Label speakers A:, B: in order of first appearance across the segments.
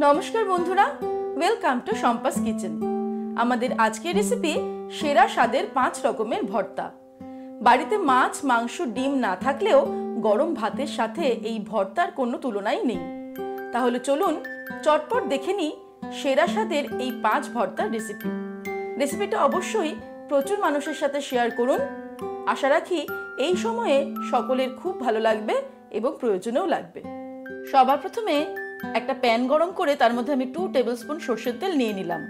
A: নমস্কার বন্ধুরা, welcome to Shampa's kitchen. আমাদের আজকের রেসিপি সেরা স্বাদের 5 রকমের ভর্তা। বাড়িতে মাছ, মাংস, ডিম না থাকলেও গরম ভাতের সাথে এই ভর্তার কোনো তুলনাই নেই। তাহলে চলুন চটপট দেখে নিই সেরা স্বাদের এই 5 ভর্তার রেসিপি। রেসিপিটা অবশ্যই প্রচুর মানুষের সাথে শেয়ার করুন। আশা রাখি এই সময়ে সকলের খুব ভালো লাগবে এবং প্রয়োজনেও লাগবে। সবার প্রথমে একটা প্যান গরম করে তার মধ্যে আমি 2 টেবিলস্পুন সরষের তেল নিয়ে নিলাম।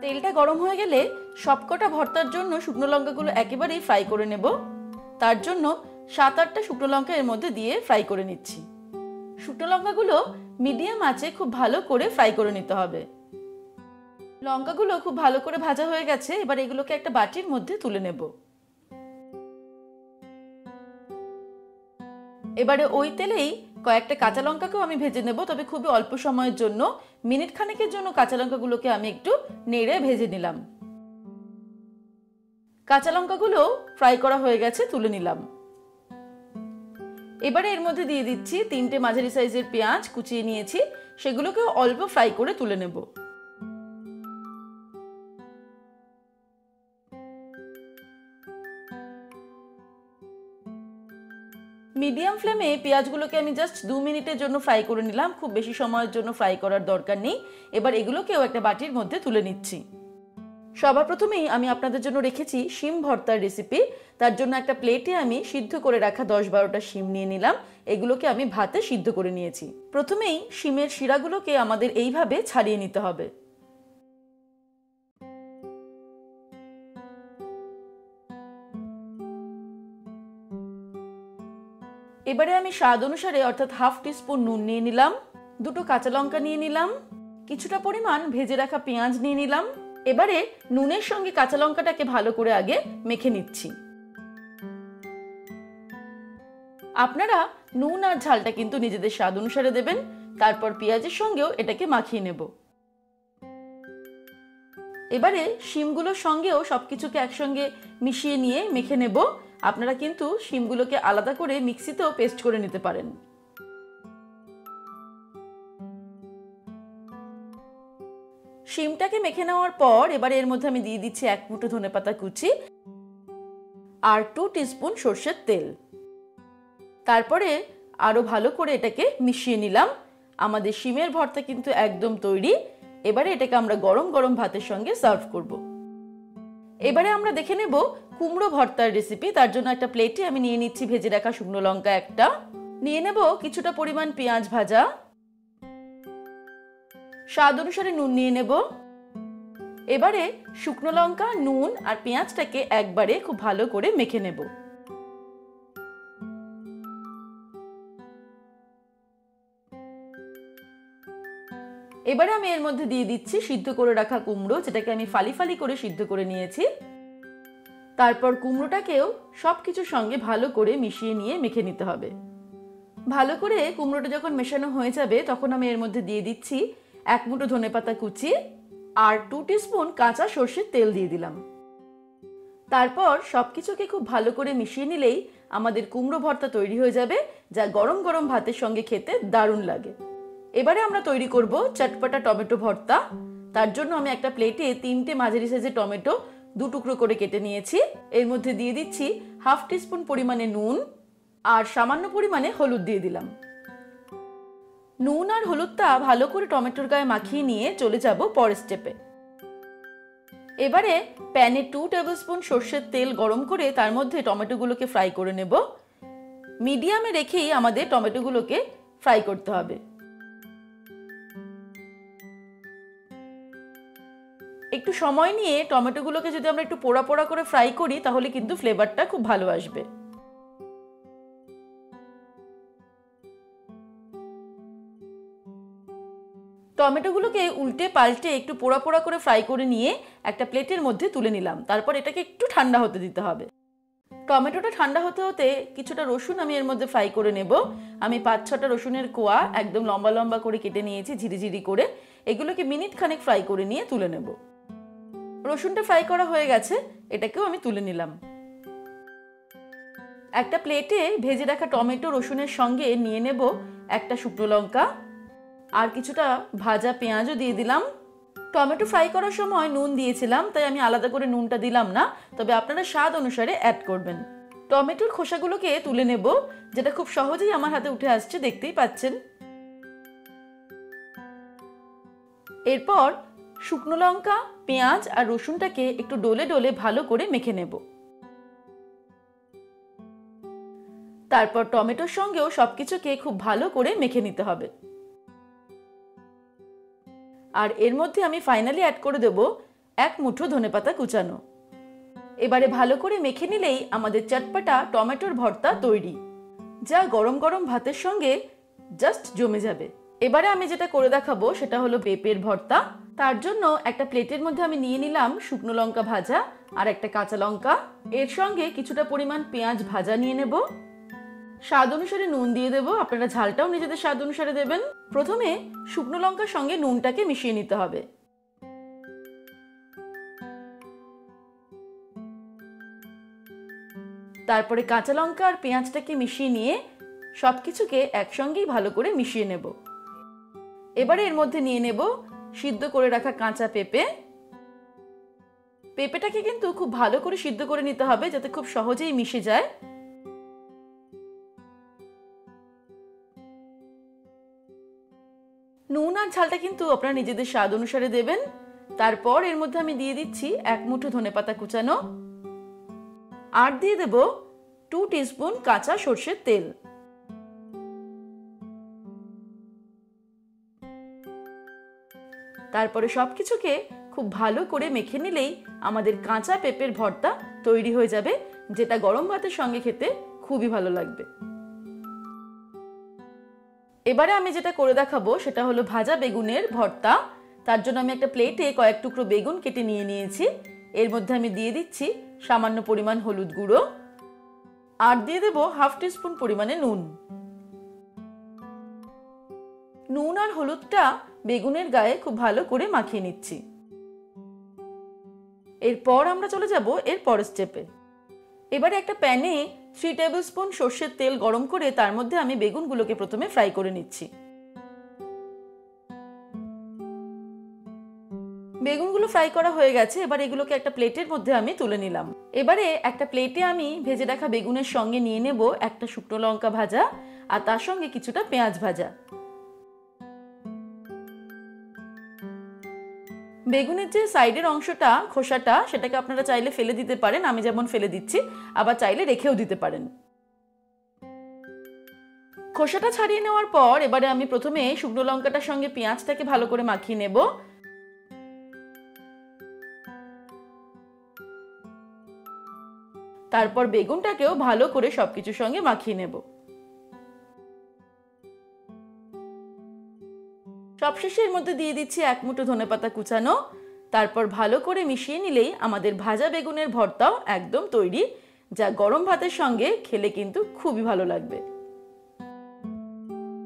A: তেলটা গরম হয়ে গেলে সবকটা ভর্তার জন্য শুকনো লঙ্কাগুলো একেবারেই ফ্রাই করে নেব। তার জন্য 7-8টা শুকনো লঙ্কা এর মধ্যে দিয়ে ফ্রাই করে নিচ্ছি। শুকনো লঙ্কাগুলো মিডিয়াম আঁচে খুব ভালো করে ফ্রাই করে নিতে হবে। লঙ্কাগুলো খুব ভালো করে ভাজা হয়ে গেছে, এবার এগুলোকে একটা বাটির মধ্যে তুলে নেব। এবারে ওই তেলেই কয়েকটা কাঁচা লঙ্কাকেও আমি ভেজে নেব, তবে খুবই অল্প সময়ের জন্য, মিনিট খানেকের জন্য কাঁচা লঙ্কাগুলোকে আমি একটু নেড়ে ভেজে নিলাম। কাঁচা লঙ্কাগুলো ফ্রাই করা হয়ে গেছে, তুলে নিলাম। এবারে এর মধ্যে দিয়ে দিচ্ছি 3টে মাঝারি সাইজের পেঁয়াজ কুচিয়ে নিয়েছি, সেগুলোকে অল্প ফ্রাই করে তুলে নেব। মিডিয়াম ফ্লেমে পেঁয়াজগুলোকে আমি জাস্ট 2 মিনিটের জন্য ফ্রাই করে নিলাম, খুব বেশি সময়ের জন্য ফ্রাই করার দরকার নেই। এবার এগুলোকেও একটা বাটির মধ্যে তুলে নিচ্ছি। সবার প্রথমেই আমি আপনাদের জন্য রেখেছি শিম ভর্তার রেসিপি। তার জন্য একটা প্লেটে আমি সিদ্ধ করে রাখা 10-12টা শিম নিয়ে নিলাম। এগুলোকে আমি ভাতে সিদ্ধ করে নিয়েছি। প্রথমেই শিমের শিরাগুলোকে আমাদের এইভাবে ছাড়িয়ে নিতে হবে। এবারে আমি স্বাদ অনুসারে অর্থাৎ 1/2 টিস্পুন নুন নিয়ে নিলাম, 2টো কাঁচা লঙ্কা নিয়ে নিলাম, কিছুটা পরিমাণ ভেজে রাখা পেঁয়াজ নিয়ে নিলাম। এবারে নুনের সঙ্গে কাঁচা লঙ্কাটাকে ভালো করে আগে মেখে নিচ্ছি। আপনারা নুন আর ঝালটা কিন্তু নিজেদের স্বাদ অনুসারে দেবেন। তারপর পেঁয়াজের সঙ্গেও এটাকে মাখিয়ে নেব। এবারে শিমগুলোর সঙ্গেও সবকিছুকে একসঙ্গে মিশিয়ে নিয়ে মেখে নেব। আপনারা কিন্তু শিমগুলোকে আলাদা করে মিক্সিতেও পেস্ট করে নিতে পারেন। শিমটাকে মেখে নেওয়ার পর এবারে এর মধ্যে আমি দিয়ে দিচ্ছি 1 মুঠো ধনেপাতা কুচি আর 2 টিস্পুন সরষের তেল। তারপরে আরো ভালো করে এটাকে মিশিয়ে নিলাম। আমাদের শিমের ভর্তা কিন্তু একদম তৈরি। এবারে এটাকে আমরা গরম গরম ভাতের সঙ্গে সার্ভ করব। এবারে আমরা দেখে নেব কুমড়ো ভর্তার রেসিপি। তার জন্য একটা প্লেটে আমি নিয়ে নিচ্ছি ভেজে রাখা শুকনো লঙ্কা একটা, নিয়ে নেব কিছুটা পরিমাণ পেঁয়াজ ভাজা, স্বাদ অনুসারে নুন নিয়ে নেব। এবারে শুকনো লঙ্কা, নুন আর পেঁয়াজটাকে একবারে খুব ভালো করে মেখে নেব। এবারে আমি এর মধ্যে দিয়ে দিচ্ছি সিদ্ধ করে রাখা কুমড়ো, যেটাকে আমি ফালি ফালি করে সিদ্ধ করে নিয়েছি। তারপর কুমড়োটাকেও সবকিছুর সঙ্গে ভালো করে মিশিয়ে নিয়ে মেখে নিতে হবে। ভালো করে কুমড়োটা যখন মেশানো হয়ে যাবে তখন আমি এর মধ্যে দিয়ে দিচ্ছি 1 মুঠো ধনেপাতা কুচি আর 2 টিস্পুন কাঁচা সরষের তেল দিয়ে দিলাম। তারপর সবকিছুকে খুব ভালো করে মিশিয়ে নিলেই আমাদের কুমড়ো ভর্তা তৈরি হয়ে যাবে, যা গরম গরম ভাতের সঙ্গে খেতে দারুণ লাগে। এবারে আমরা তৈরি করব চটপটা টমেটো ভর্তা। তার জন্য আমি একটা প্লেটে 3টে মাঝারি সাইজের টমেটো 2 টুকরো করে কেটে নিয়েছি। এর মধ্যে দিয়ে দিচ্ছি 1/2 টিস্পুন পরিমাণে নুন আর সামান্য পরিমাণে হলুদ দিয়ে দিলাম। নুন আর হলুদটা ভালো করে টমেটোর গায়ে মাখিয়ে নিয়ে চলে যাব পরের স্টেপে। এবারে প্যানে 2 টেবিলস্পুন সরষের তেল গরম করে তার মধ্যে টমেটোগুলোকে ফ্রাই করে নেব। মিডিয়ামে রেখেই আমাদের টমেটোগুলোকে ফ্রাই করতে হবে। একটু সময় নিয়ে টমেটোগুলোকে যদি আমরা একটু পোড়া পোড়া করে ফ্রাই করি তাহলে কিন্তু ফ্লেভারটা খুব ভালো আসবে। টমেটোগুলোকে উল্টে পাল্টে একটু পোড়া পোড়া করে ফ্রাই করে নিয়ে একটা প্লেটের মধ্যে তুলে নিলাম। তারপর এটাকে একটু ঠান্ডা হতে দিতে হবে। টমেটোটা ঠান্ডা হতে হতে কিছুটা রসুন আমি এর মধ্যে ফ্রাই করে নেব। আমি 5-6টা রসুনের কোয়া একদম লম্বা লম্বা করে কেটে নিয়েছি ঝিরিঝিরি করে। এগুলোকে মিনিট খানেক ফ্রাই করে নিয়ে তুলে নেব। রসুনটা ফ্রাই করা হয়ে গেছে, এটাকেও আমি তুলে নিলাম। একটা প্লেটে ভেজে রাখা টমেটো রসুনের সঙ্গে নিয়ে নেব একটা শুকনো লঙ্কা আর কিছুটা ভাজা পেঁয়াজও দিয়ে দিলাম। টমেটো ফ্রাই করার সময় নুন দিয়েছিলাম, তাই আমি আলাদা করে নুনটা দিলাম না, তবে আপনারা স্বাদ অনুসারে অ্যাড করবেন। টমেটোর খোসাগুলোকে তুলে নেব, যেটা খুব সহজেই আমার হাতে উঠে আসছে, দেখতেই পাচ্ছেন। এরপর শুকনো লঙ্কা, পেঁয়াজ আর রসুনটাকে একটু ডলে ডলে ভালো করে মেখে নেব। তারপর টমেটোর সঙ্গেও সবকিছুকে খুব ভালো করে মেখে নিতে হবে। আর এর মধ্যে আমি ফাইনালি অ্যাড করে দেব 1 মুঠো ধনেপাতা কুচানো। এবারে ভালো করে মেখে নিলেই আমাদের চটপটা টমেটোর ভর্তা তৈরি, যা গরম গরম ভাতের সঙ্গে জাস্ট জমে যাবে। এবারে আমি যেটা করে দেখাবো সেটা হলো পেঁপের ভর্তা। তার জন্য একটা প্লেটের মধ্যে আমি নিয়ে নিলাম শুকনো লঙ্কা ভাজা আর একটা কাঁচা লঙ্কা। এর সঙ্গে কিছুটা পরিমাণ পেঁয়াজ ভাজা নিয়ে নেব। স্বাদ অনুসারে নুন দিয়ে দেবো, আপনারা ঝালটাও নিজেদের স্বাদ অনুসারে দেবেন। প্রথমে শুকনো লঙ্কার সঙ্গে নুনটাকে মিশিয়ে নিতে হবে। তারপরে কাঁচা লঙ্কা আর পেঁয়াজটাকে মিশিয়ে নিয়ে সবকিছুকে একসঙ্গেই ভালো করে মিশিয়ে নেব। এবারে এর মধ্যে নিয়ে নেব সিদ্ধ করে রাখা কাঁচা পেঁপে। পেঁপেটাকে কিন্তু খুব ভালো করে সিদ্ধ করে নিতে হবে, যাতে খুব সহজেই মিশে যায়। নুন আর ঝালটা কিন্তু আপনারা নিজেদের স্বাদ অনুসারে দেবেন। তারপর এর মধ্যে আমি দিয়ে দিচ্ছি 1 মুঠো ধনেপাতা কুচানো আর দিয়ে দেব 2 টিস্পুন কাঁচা সরষের তেল। তারপরে সবকিছুকে খুব ভালো করে মেখে নিলেই আমাদের কাঁচা পেঁপের ভর্তা তৈরি হয়ে যাবে, যেটা গরম ভাতের সঙ্গে খেতে খুবই ভালো লাগবে। এবারে আমি যেটা করে দেখাবো সেটা হলো ভাজা বেগুনের ভর্তা। তার জন্য আমি একটা প্লেটে কয়েক টুকরো বেগুন কেটে নিয়ে নিয়েছি। এর মধ্যে আমি দিয়ে দিচ্ছি সামান্য পরিমাণ হলুদ গুঁড়ো আর দিয়ে দেব 1/2 টিস্পুন পরিমাণে নুন। নুন আর হলুদটা বেগুনের গায়ে খুব ভালো করে মাখিয়ে নিচ্ছি। এরপর আমরা চলে যাব এর পরের স্টেপে। এবারে একটা প্যানে 3 টেবিল স্পুন সর্ষের তেল গরম করে তার মধ্যে আমি বেগুনগুলোকে প্রথমে ফ্রাই করে নিচ্ছি। বেগুনগুলো ফ্রাই করা হয়ে গেছে, এবার এগুলোকে একটা প্লেটের মধ্যে আমি তুলে নিলাম। এবারে একটা প্লেটে আমি ভেজে রাখা বেগুনের সঙ্গে নিয়ে নেব একটা শুকনো লঙ্কা ভাজা আর তার সঙ্গে কিছুটা পেঁয়াজ ভাজা। বেগুনের যে সাইডের অংশটা, খোসাটা, সেটাকে আপনারা চাইলে ফেলে দিতে পারেন, আমি যেমন ফেলে দিচ্ছি, আবার চাইলে রেখেও দিতে পারেন। খোসাটা ছাড়িয়ে নেওয়ার পর এবারে আমি প্রথমে শুকনো লঙ্কাটার সঙ্গে পেঁয়াজটাকে ভালো করে মাখিয়ে নেব। তারপর বেগুনটাকেও ভালো করে সবকিছুর সঙ্গে মাখিয়ে নেব। সবশেষে এর মধ্যে দিয়ে দিচ্ছি 1 মুঠো ধনেপাতা কুচানো। তারপর ভালো করে মিশিয়ে নিলেই আমাদের ভাজা বেগুনের ভর্তাও একদম তৈরি, যা গরম ভাতের সঙ্গে খেলে কিন্তু খুবই ভালো লাগবে।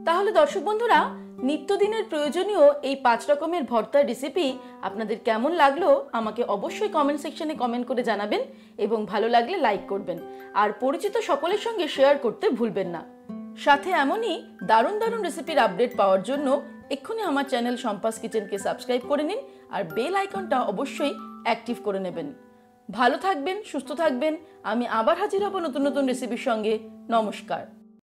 A: তাহলে দর্শক বন্ধুরা, নিত্যদিনের প্রয়োজনীয় এই 5 রকমের ভর্তার রেসিপি আপনাদের কেমন লাগলো আমাকে অবশ্যই কমেন্ট সেকশনে কমেন্ট করে জানাবেন এবং ভালো লাগলে লাইক করবেন আর পরিচিত সকলের সঙ্গে শেয়ার করতে ভুলবেন না। সাথে এমনই দারুণ দারুণ রেসিপির আপডেট পাওয়ার জন্য এক্ষুনি আমার চ্যানেল শম্পাস কিচেনকে সাবস্ক্রাইব করে নিন আর বেল আইকনটা অবশ্যই অ্যাক্টিভ করে নেবেন। ভালো থাকবেন, সুস্থ থাকবেন। আমি আবার হাজির হব নতুন নতুন রেসিপির সঙ্গে। নমস্কার।